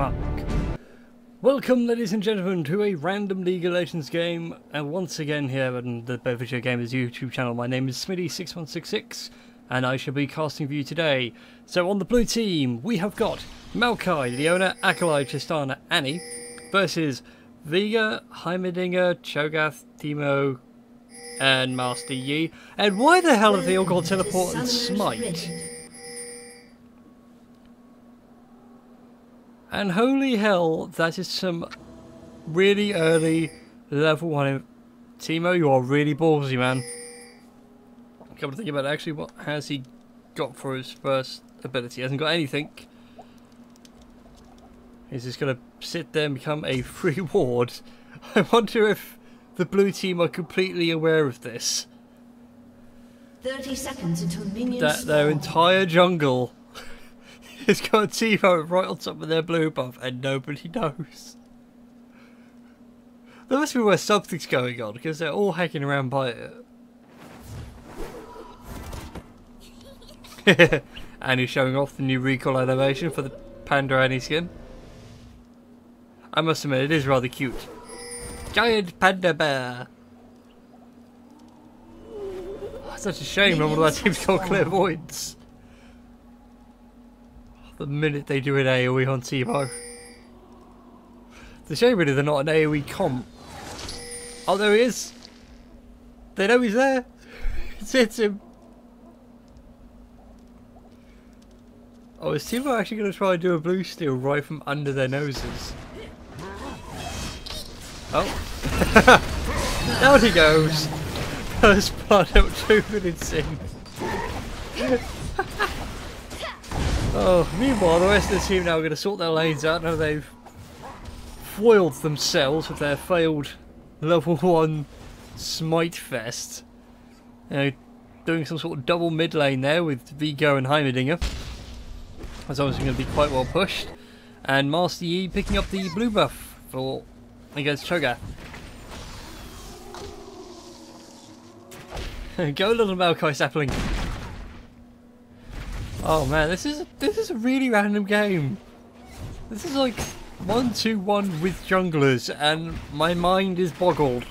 Mark. Welcome, ladies and gentlemen, to a random League of Legends game, and once again here on the Video Gamers YouTube channel. My name is Smitty6166, and I shall be casting for you today. So on the blue team, we have got Maokai, Leona, Akalai, Tristana, Annie, versus Vega, Heimerdinger, Cho'Gath, Teemo, and Master Yi. And why the hell have they all got Teleport and Smite? And holy hell, that is some really early level 1. Teemo, you are really ballsy, man. Come to think about it, actually, what has he got for his first ability? He hasn't got anything. He's just going to sit there and become a free ward. I wonder if the blue team are completely aware of this. 30 seconds until minions that their entire jungle has got a Teemo right on top of their blue buff and nobody knows. There must be where something's going on because they're all hacking around by it. And he's showing off the new recall animation for the Panda Annie skin. I must admit, it is rather cute. Giant panda bear. Oh, such a shame when one of our team's got clairvoyance. The minute they do an AoE on Teemo. It's a shame really they're not an AoE comp. Oh, there he is. They know he's there. It's him. Oh, is Teemo actually going to try and do a blue steal right from under their noses? Oh. Down he goes. First blood out 2 minutes in. Oh, meanwhile, the rest of the team now are going to sort their lanes out now they've foiled themselves with their failed level 1 smite fest. Doing some sort of double mid lane there with Vigo and Heimerdinger. That's obviously going to be quite well pushed. And Master Yi picking up the blue buff for against Cho'Gath. Go little Maokai sapling. Oh man, this is a really random game. This is like 1-2-1 with junglers and my mind is boggled.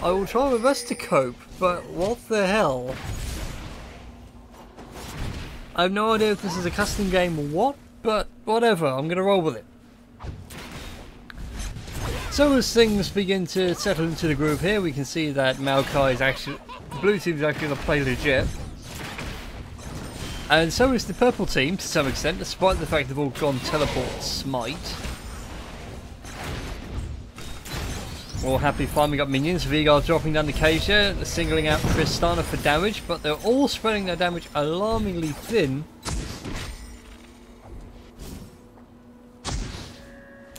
I will try my best to cope, but what the hell? I have no idea if this is a custom game or what, but whatever, I'm gonna roll with it. So as things begin to settle into the groove here, we can see that Maokai is actually, the blue team is actually gonna play legit. And so is the purple team to some extent, despite the fact they've all gone teleport smite. All happy farming up minions. Vigar dropping down the cage here, singling out Tristana for damage, but they're all spreading their damage alarmingly thin.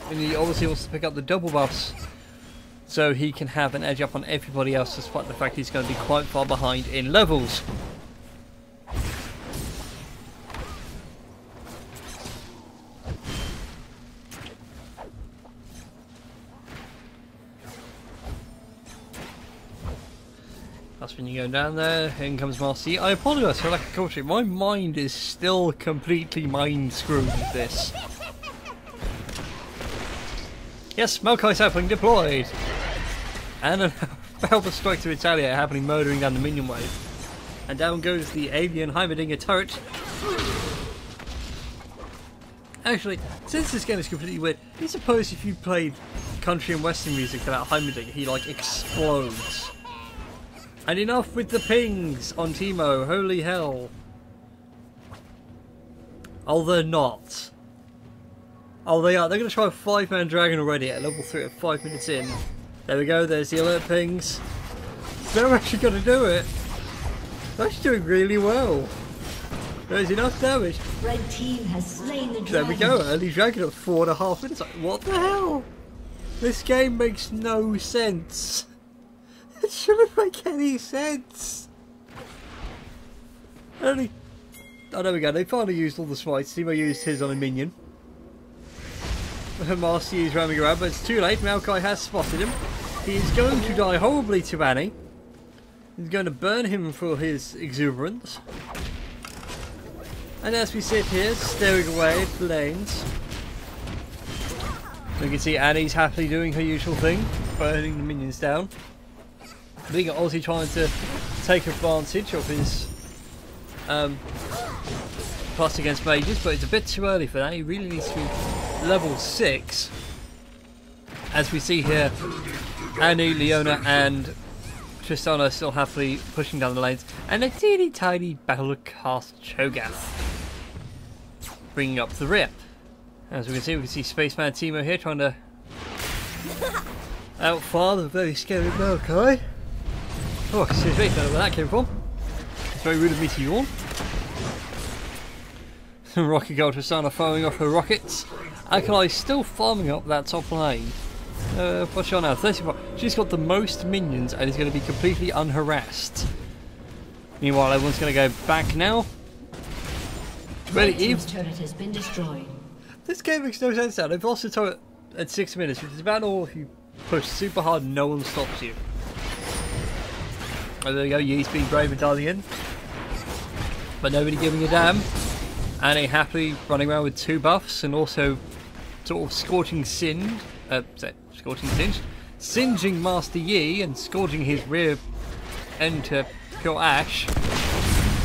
And he obviously wants to pick up the double buffs so he can have an edge up on everybody else, despite the fact he's going to be quite far behind in levels. That's when you go down there, in comes Master Yi. I apologise for lack of commentary, my mind is still completely mind screwed with this. Yes, Maokai sapling deployed! And a Helper strike to retaliate happening, murdering down the minion wave. And down goes the alien Heimerdinger turret. Actually, since this game is completely weird, I suppose if you played country and western music about Heimerdinger, he like explodes. And enough with the pings on Teemo, holy hell. Oh, they're not. Oh, they are. They're going to try a 5-man dragon already at level 3 at 5 minutes in. There we go, there's the alert pings. They're actually going to do it. They're actually doing really well. There's enough damage. Red team has slain the dragon. There we go, early dragon at 4.5 minutes. What the hell? This game makes no sense. It shouldn't make any sense. Oh, there we go. They finally used all the smites. Teemo used his on a minion. Master Yi is roaming around, but it's too late. Maokai has spotted him. He is going to die horribly to Annie. He's going to burn him for his exuberance. And as we sit here, staring away at the lanes, You can see Annie's happily doing her usual thing, burning the minions down. Vega obviously trying to take advantage of his plus against mages, but it's a bit too early for that. He really needs to be level 6. As we see here, Annie, Leona and Tristana still happily pushing down the lanes, and a teeny tiny battle cast Cho'Gath bringing up the rear. As we can see Spaceman Teemo here trying to outfire the very scary Maokai. Oh, excuse me, I don't know where that came from. It's very rude of me to yawn. Rocket Girl Tristana firing off her rockets. Akalai still farming up that top lane. What's she on now? 34. She's got the most minions and is going to be completely unharassed. Meanwhile, everyone's going to go back now. Really, Team's turret has been destroyed. This game makes no sense now. They've lost the turret at 6 minutes, which is about all. If you push super hard, no one stops you. Oh, there we go. Yee's being brave and dialing in, but nobody giving a damn. Annie happily running around with 2 buffs and also sort of singeing Master Yi and scorching his rear end to pure ash.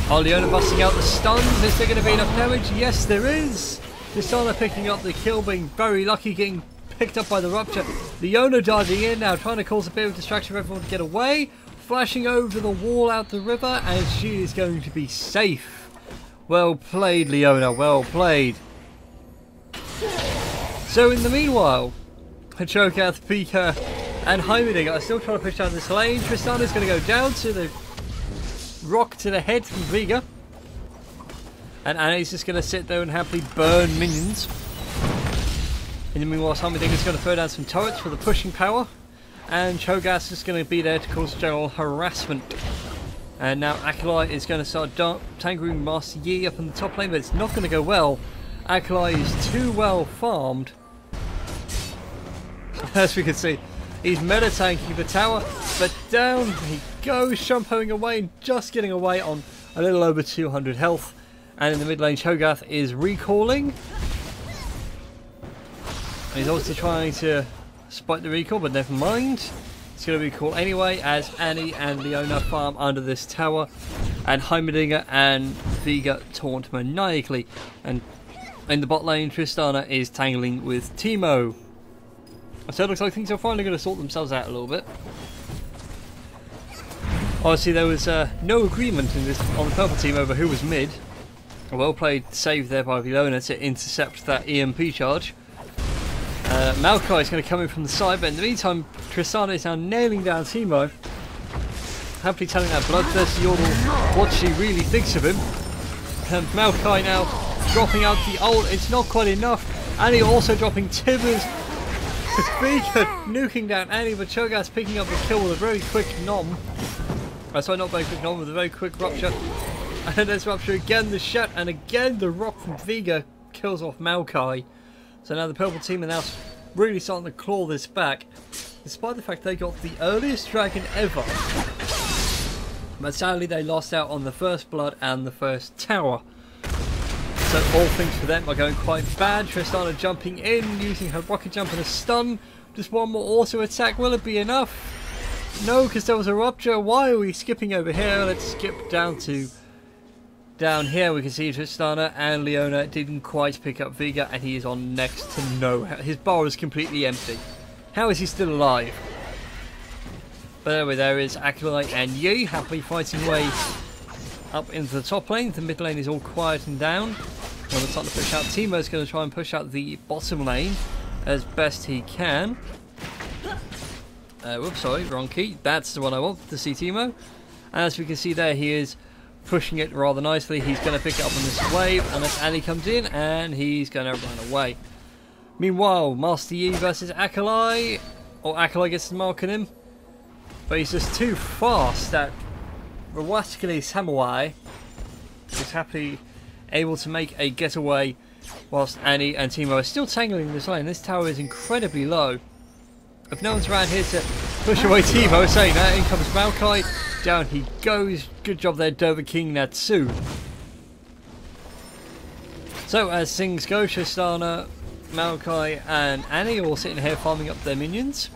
Are Leona busting out the stuns? Is there going to be enough damage? Yes, there is. Tristana picking up the kill, being very lucky, getting picked up by the rupture. Leona diving in now, trying to cause a bit of distraction for everyone to get away. Flashing over the wall out the river, and she is going to be safe. Well played, Leona, well played. So in the meanwhile, Cho'Gath, Pika and Heimerdinger are still trying to push down this lane. Tristana's going to go down to the rock to the head from Vega. And Annie's just going to sit there and happily burn minions. In the meanwhile, Heimerdinger's going to throw down some turrets for the pushing power. And Cho'Gath's just going to be there to cause general harassment. And now Akalai is going to start tangling Master Yi up in the top lane, but it's not going to go well. Akalai is too well farmed. As we can see, he's meta tanking the tower, but down he goes, shumpoing away and just getting away on a little over 200 health. And in the mid lane, Cho'Gath is recalling. And he's obviously trying to spike the recall, but never mind. It's going to recall anyway, as Annie and Leona farm under this tower, and Heimerdinger and Vega taunt maniacally. And in the bot lane, Tristana is tangling with Teemo. So it looks like things are finally going to sort themselves out a little bit. Obviously, there was no agreement in this on the purple team over who was mid. A well played save there by Leona to intercept that EMP charge. Maokai is going to come in from the side, but in the meantime, Tristana is now nailing down Teemo. Happily telling that bloodthirsty Yordle what she really thinks of him. And Maokai now dropping out the ult. It's not quite enough. Annie also dropping Tibbers. Vega nuking down Annie, but Cho'Gath's picking up the kill with a very quick nom. Sorry, not very quick nom, with a very quick rupture. And there's rupture again, the shot, and again the rock from Vega kills off Maokai. So now the purple team are now really starting to claw this back, despite the fact they got the earliest dragon ever. But sadly they lost out on the first blood and the first tower. So all things for them are going quite bad. Tristana jumping in, using her rocket jump and a stun. Just one more auto attack, will it be enough? No, because there was a rupture. Why are we skipping over here? Let's skip down to... Down here we can see Tristana and Leona didn't quite pick up Vega, and he is on next to no. His bar is completely empty. How is he still alive? But anyway, there is Akalai and Yi happily fighting way up into the top lane. The mid lane is all quieting down. Well, they're starting to push out. Teemo's going to try and push out the bottom lane as best he can. Whoops, sorry, wrong key. That's the one I want to see Teemo. And as we can see there, he is pushing it rather nicely. He's going to pick it up on this wave unless Annie comes in, and he's going to run away. Meanwhile, Master Yi versus Akalai. Or Akalai gets the mark on him. But he's just too fast. That Rawaskali Samurai is happily able to make a getaway whilst Annie and Teemo are still tangling this lane. This tower is incredibly low. If no one's around here to push away Teemo, saying that, in comes Maokai. Down he goes. Good job there, Dover King Natsu. So as things go, Tristana Maokai and Annie are all sitting here farming up their minions.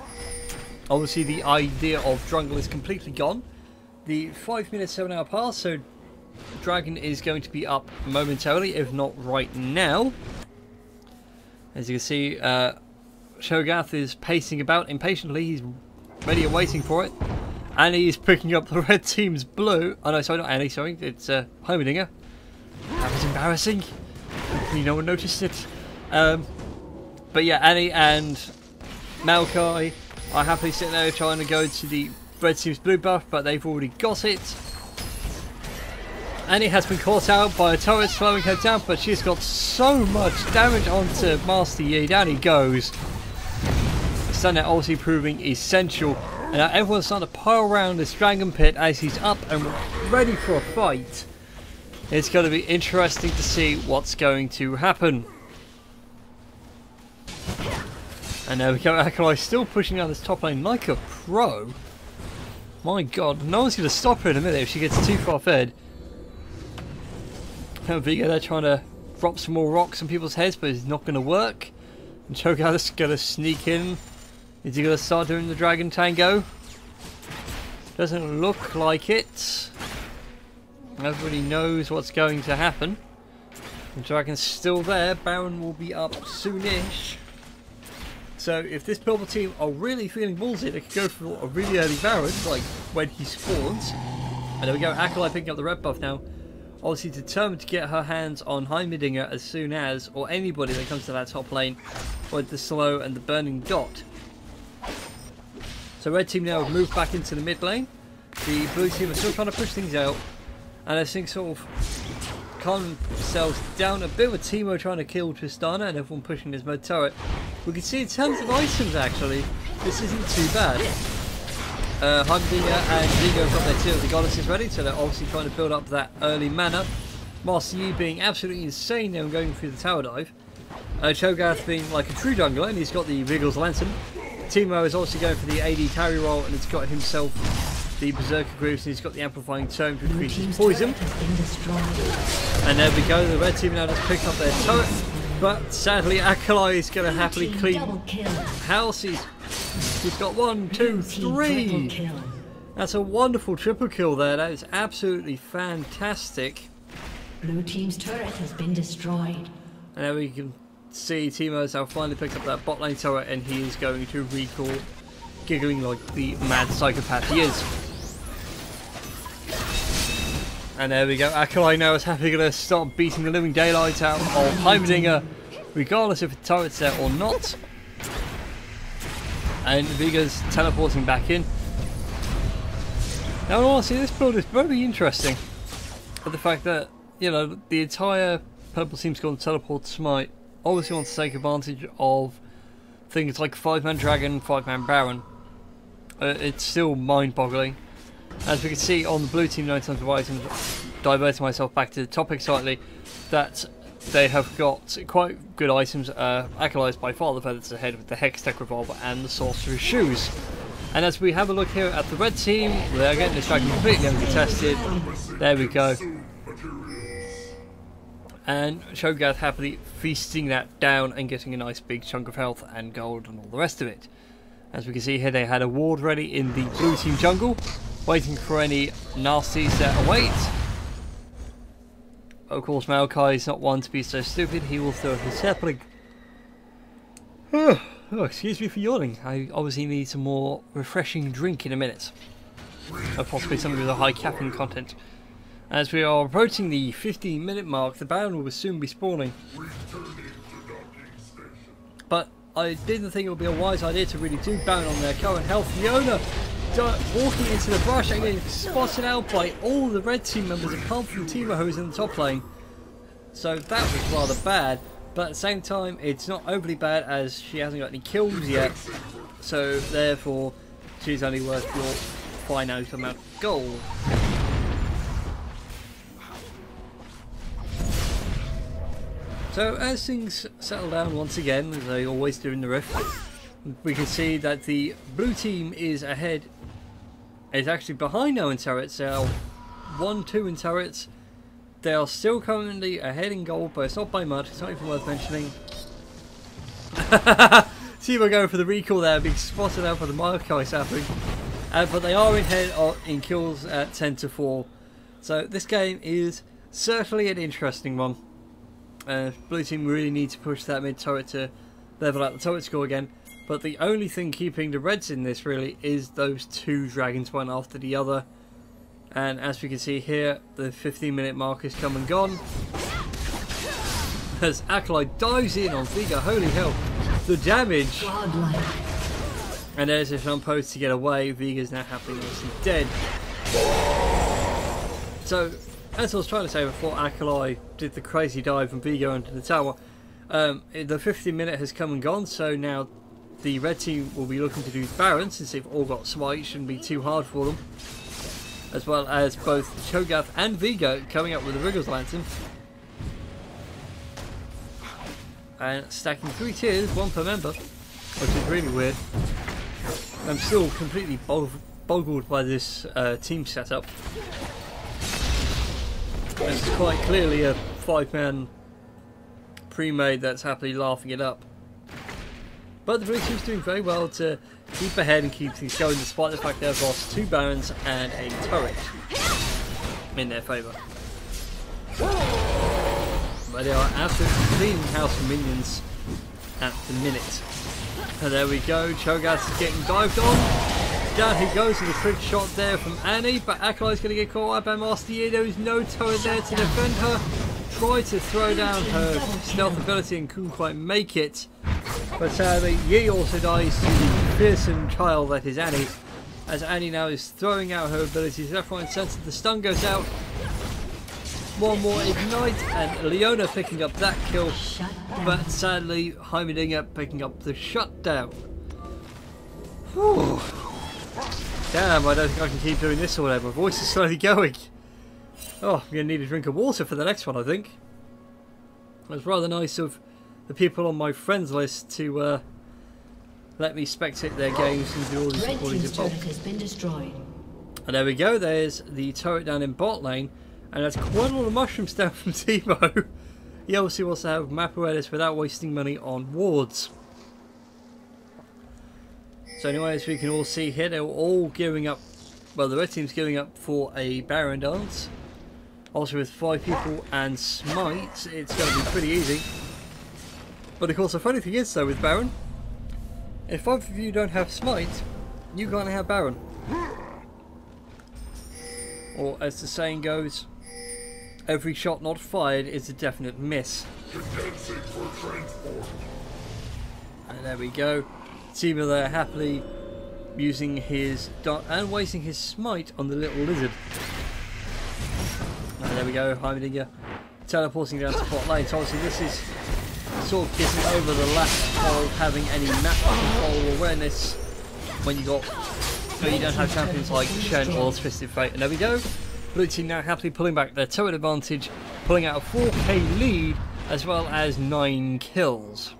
Obviously the idea of jungle is completely gone. The 5 minute 7 hour pass, so Dragon is going to be up momentarily, if not right now. As you can see, Shogath is pacing about impatiently. He's ready and waiting for it. Annie is picking up the red team's blue. Oh no, sorry, not Annie, sorry. It's Heimerdinger. That was embarrassing. Hopefully no one noticed it. But yeah, Annie and Maokai are happily sitting there trying to go to the red team's blue buff, but they've already got it. Annie has been caught out by a turret slowing her down, but she's got so much damage onto Master Yi. Down he goes. Stun net obviously proving essential. And now everyone's starting to pile around this dragon pit as he's up and ready for a fight. It's going to be interesting to see what's going to happen. And there we go, Akalai still pushing out this top lane like a pro. My god, no one's going to stop her in a minute if she gets too far fed. Vigo there trying to drop some more rocks on people's heads, but it's not going to work. And Cho'Gath's going to sneak in. Is he going to start doing the Dragon Tango? Doesn't look like it. Everybody knows what's going to happen. The Dragon's still there. Baron will be up soonish. So if this purple team are really feeling ballsy, they could go for a really early Baron, like when he spawns. And there we go, Akalai picking up the red buff now. Obviously determined to get her hands on Heimerdinger as soon as, or anybody that comes to that top lane with the slow and the burning dot. So red team now have moved back into the mid lane. The blue team are still trying to push things out. And as things sort of calm themselves down, a bit of a Teemo trying to kill Tristana and everyone pushing his mid turret. We can see in terms of items actually, this isn't too bad. Heimerdinger and Vigo have got their Tear of the Goddesses ready, so they're obviously trying to build up that early mana. Master Yi being absolutely insane now and going through the tower dive. Cho'Gath being like a true jungler, and he's got the Vigil's Lantern. Teemo is also going for the AD carry role, and he's got himself the Berserker Greaves, and he's got the Amplifying Tome to increase poison. And there we go, the red team now just pick up their turret, but sadly Akalai is going to happily clean house. He's got 1, 2, 3. That's a wonderful triple kill there. That is absolutely fantastic. Blue team's turret has been destroyed. And there we can see Teemo's now finally picked up that bot lane turret, and he is going to recall, giggling like the mad psychopath he is. And there we go, Akalai now is happily going to start beating the living daylights out of Heimerdinger, regardless if the turret's there or not. And Vigo's teleporting back in. Now honestly, this build is very interesting. But the fact that, you know, the entire purple team's gone teleport smite obviously wants to take advantage of things like 5-man dragon, 5-man baron. It's still mind-boggling. As we can see on the blue team, 9 times of items, diverting myself back to the topic slightly, that they have got quite good items. Akalai's by far the furthest ahead with the Hextech Revolver and the Sorcerer's Shoes. And as we have a look here at the red team, they're getting this dragon completely uncontested. There we go. And Sho'Gath happily feasting that down and getting a nice big chunk of health and gold and all the rest of it. As we can see here, they had a ward ready in the blue team jungle, waiting for any nasties that await. Of course, Maokai is not one to be so stupid. He will throw his sapling. Oh, excuse me for yawning. I obviously need some more refreshing drink in a minute. Or possibly something with a high caffeine content. As we are approaching the 15-minute mark, the Baron will soon be spawning. But I didn't think it would be a wise idea to really do Baron on their current health. Fiona walking into the brush and getting spotted out by all the red team members apart from Teemo, who is in the top lane. So that was rather bad, but at the same time it's not overly bad as she hasn't got any kills yet, so therefore she's only worth your finite amount of gold. So as things settle down once again, as they always do in the Rift, we can see that the blue team is ahead. It's actually behind now in turrets. They are 1-2 in turrets. They are still currently ahead in gold, but it's not by much. It's not even worth mentioning. Teemo going for the recall there, being spotted out by the Maokai sapling. But they are in kills at 10-4. So this game is certainly an interesting one. Blue team really need to push that mid turret to level out the turret score again. But the only thing keeping the Reds in this really is those two dragons, one after the other. And as we can see here, the 15-minute mark has come and gone. As Acolyte dives in on Vega, holy hell, the damage! And there's a jump post to get away. Vega's now happily obviously dead. So, as I was trying to say before Acolyte did the crazy dive from Vega onto the tower, the 15-minute has come and gone, so now the red team will be looking to do Baron, since they've all got smite. It shouldn't be too hard for them. As well as both Cho'Gath and Vega coming up with a Wriggles Lantern. And stacking 3 tiers, 1 per member, which is really weird. I'm still completely boggled by this team setup. It's quite clearly a 5-man pre-made that's happily laughing it up. But the blue team's doing very well to keep ahead and keep things going, despite the fact they've lost 2 Barons and a turret in their favour. But they are absolutely cleaning house for minions at the minute. And there we go, Cho'Gath is getting dived on. Down he goes with a quick shot there from Annie, but Acolyte's going to get caught up by Master Yi. There is no turret there to defend her. Tried to throw down her stealth ability and couldn't quite make it. But sadly, Yi also dies to the fearsome child that is Annie. As Annie now is throwing out her abilities left, right and centre. The stun goes out. One more ignite and Leona picking up that kill. But sadly, Heimerdinger picking up the shutdown. Whew. Damn, I don't think I can keep doing this all day. My voice is slowly going. Oh, I'm going to need a drink of water for the next one, I think. It was rather nice of the people on my friends list to let me spectate their games and do all these recordings in bulk. Has been destroyed. And there we go, there's the turret down in bot lane. And that's quite a lot of mushrooms down from Teemo. He obviously wants to have map awareness without wasting money on wards. So anyway, as we can all see here, they're all gearing up. Well, the red team's gearing up for a Baron dance. Also with 5 people and smite, it's going to be pretty easy. But of course the funny thing is though with Baron, if 5 of you don't have smite, you can't have Baron. Or as the saying goes, every shot not fired is a definite miss. And there we go. Teemo there happily using his dart and wasting his smite on the little lizard. And there we go, Heimerdinger teleporting down to bot lane. So obviously this is sort of getting over the lack of having any map control or awareness when you don't have champions like Shen or Twisted Fate. And there we go. Blue team now happily pulling back their turret advantage, pulling out a 4k lead as well as 9 kills.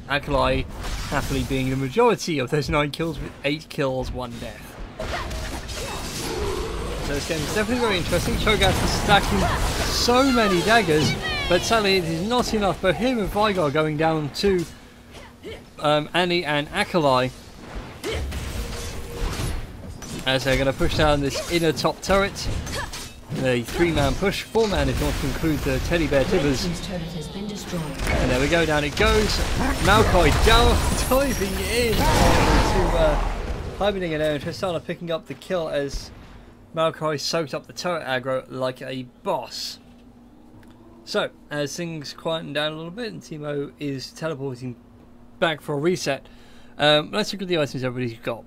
Acolyte happily being the majority of those 9 kills with 8 kills, 1 death. So this game is definitely very interesting. Cho'Gath is stacking so many daggers, but sadly it is not enough. But him and Vigar going down to Annie and Acolyte as they're going to push down this inner top turret. A 3-man push, 4-man if you want to include the teddy bear tibbers. And there we go, down it goes. Maokai diving in to Heimerdinger there, and Tristana picking up the kill as Maokai soaked up the turret aggro like a boss. So, as things quieten down a little bit and Teemo is teleporting back for a reset, let's look at the items everybody's got.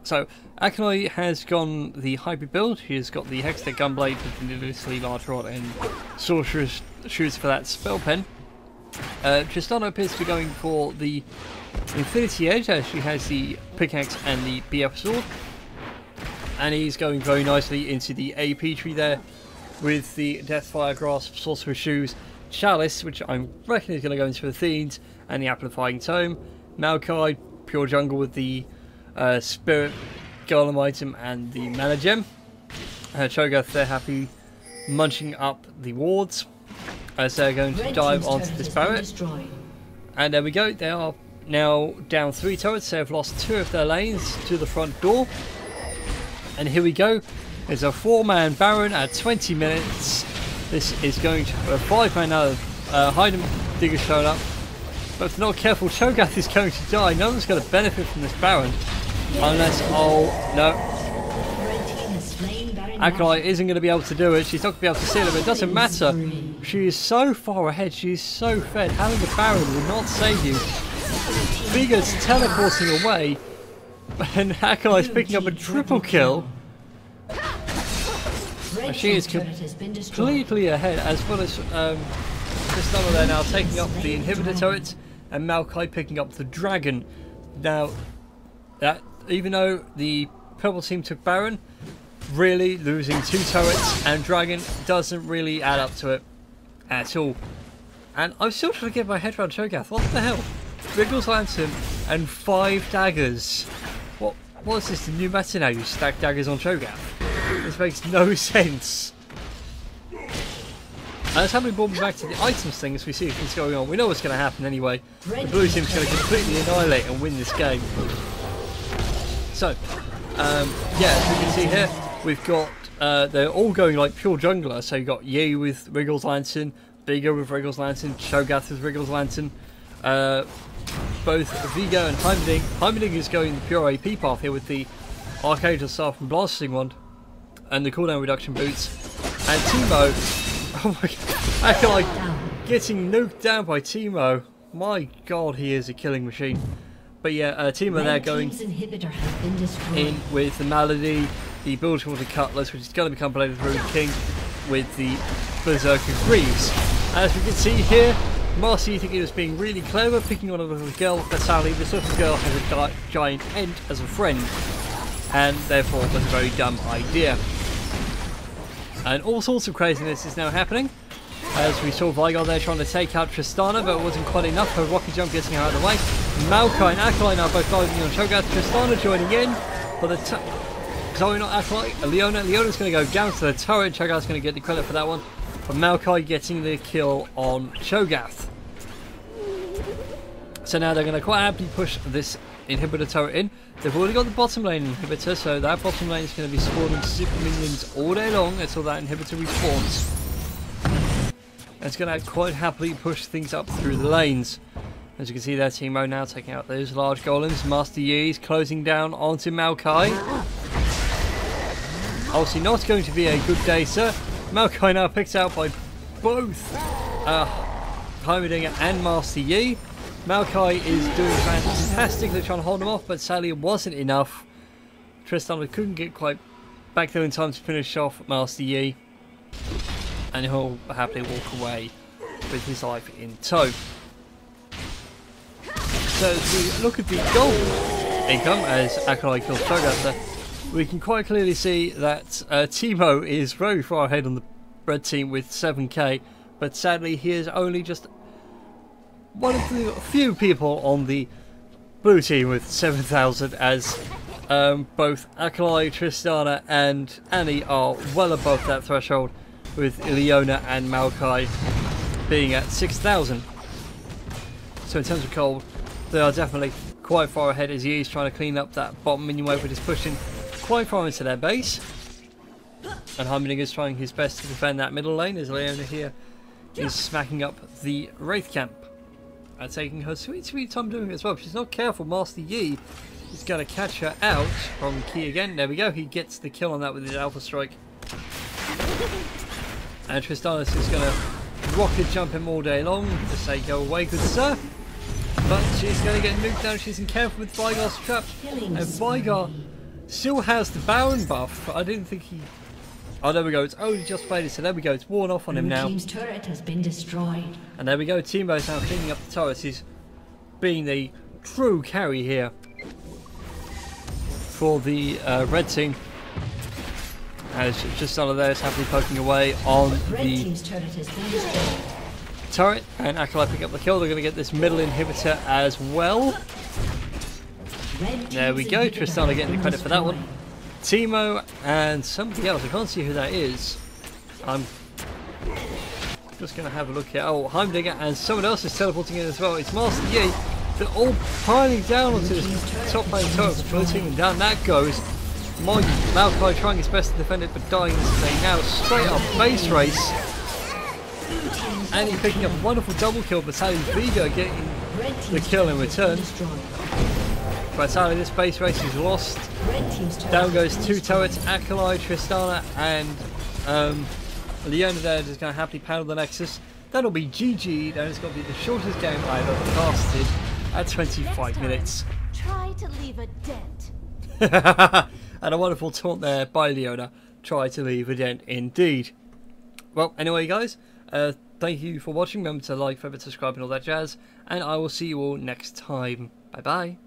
So, Acolyte has gone the hybrid build. He has got the Hextech Gunblade with the ridiculously large rod and Sorcerer's Shoes for that spell pen. Tristana appears to be going for the Infinity Edge, as she has the pickaxe and the BF sword. And he's going very nicely into the AP tree there with the Deathfire Grasp, Sorcerer's Shoes, Chalice, which I reckon is going to go into the Fiends, and the Amplifying Tome. Maokai, pure jungle with the Spirit Golem item and the Mana Gem. Cho'Gath, they're happy munching up the wards as they're going to dive onto this barret. And there we go, they are now down 3 turrets. They have lost 2 of their lanes to the front door. And here we go. There's a 4-man Baron at 20 minutes. This is going to a 5-man now. Hide Digger showing up. But if not careful, Cho'Gath is going to die. No one's going to benefit from this Baron. Unless, oh, no. Acolyte isn't going to be able to do it. She's not going to be able to seal it, but it doesn't matter. She is so far ahead. She is so fed. Having a Baron will not save you. Vigor's teleporting away. And Acolyte's picking up a triple kill. And she is completely ahead, as well as Tristana there now taking up the inhibitor turret, and Maokai picking up the dragon. Now, even though the purple team took Baron, really losing 2 turrets and dragon doesn't really add up to it at all. And I'm still trying to get my head around Cho'Gath. What the hell? Wriggles Lantern and 5 daggers. What is this, the new meta now? You stack daggers on Cho'Gath? This makes no sense. Let's have me brought me back to the items thing as we see what's going on. We know what's going to happen anyway. The blue team's going to completely annihilate and win this game. So, yeah, as we can see here, we've got, they're all going like pure jungler. So you've got Yi with Wriggles Lantern, Vigor with Wriggles Lantern, Cho'Gath with Wriggles Lantern. Both Vigo and Heimerdinger. Heimerdinger is going the pure AP path here with the Archangel Staff and Blasting Wand and the cooldown reduction boots. And Teemo, oh my god, I feel like getting nuked down by Teemo. My god, he is a killing machine. But yeah, Teemo there going in with the Malady, the Bilgewater Cutlass, which is going to become Blade of the Ruined King, with the Berserker Greaves. As we can see here, Marcy, you think he was being really clever, picking on a little girl, but sadly this little girl has a giant Ent as a friend, and therefore was a very dumb idea. And all sorts of craziness is now happening, as we saw Veigar there trying to take out Tristana, but it wasn't quite enough. Her rocket jump getting her out of the way. Maokai and Acolyte now both diving on Cho'Gath. Tristana joining in, but the sorry, not Acolyte, Leona. Leona's going to go down to the turret. Cho'Gath's going to get the credit for that one. But Maokai getting the kill on Cho'Gath. So now they're going to quite happily push this inhibitor turret in. They've already got the bottom lane inhibitor, so that bottom lane is going to be spawning super minions all day long until that inhibitor respawns. And it's going to quite happily push things up through the lanes. As you can see there, Teemo now taking out those large golems. Master Yi is closing down onto Maokai. Obviously not going to be a good day, sir. Maokai now picked out by both Heimerdinger and Master Yi. Maokai is doing fantastically trying to hold him off, but sadly it wasn't enough. Tristana couldn't get quite back there in time to finish off Master Yi, and he'll happily walk away with his life in tow. So as we look at the gold income as Acolyte kills Cho'Gath there, we can quite clearly see that Teemo is very far ahead on the red team with 7k, but sadly he is only just one of the few people on the blue team with 7,000, as both Acolyte, Tristana and Annie are well above that threshold, with Leona and Maokai being at 6,000. So in terms of gold, they are definitely quite far ahead, as he is trying to clean up that bottom minion wave, which is pushing quite far into their base. And Heimerdinger is trying his best to defend that middle lane, as Leona here is smacking up the Wraith camp and taking her sweet time doing it as well. If she's not careful, Master Yi is going to catch her out from Key again. There we go, he gets the kill on that with his Alpha Strike. And Tristana is going to rocket jump him all day long to say go away good sir. But she's going to get nuked down. She isn't careful with Veigar's trap. And Veigar still has the Baron buff. I didn't think he... Oh, there we go. It's only just played it, so there we go. It's worn off on him now. Team's turret has been destroyed. And there we go. Teemo's now cleaning up the turrets. He's being the true carry here for the red team. As just under there is happily poking away on the turret, and Acolyte pick up the kill. They're going to get this middle inhibitor as well. There we go, Tristana getting the credit for that one. Teemo and somebody else, I can't see who that is. I'm just going to have a look here. Oh, Heimerdinger and someone else is teleporting in as well. It's Master Yi. They're all piling down onto this top lane turret, floating, and down that goes. Maokai trying his best to defend it, but dying instantly. Now straight up base race. And he's picking up a wonderful double kill, but sadly Vega getting the kill in return. But sadly this base race is lost. Down goes 2 turrets, Acolyte, Tristana, and Leona there is going to happily paddle the Nexus. That'll be GG, and it's going to be the shortest game I've ever casted at 25 minutes. Try to leave a dent. And a wonderful taunt there by Leona. Try to leave a dent indeed. Well, anyway guys, thank you for watching. Remember to like, favorite, subscribe and all that jazz. And I will see you all next time. Bye bye.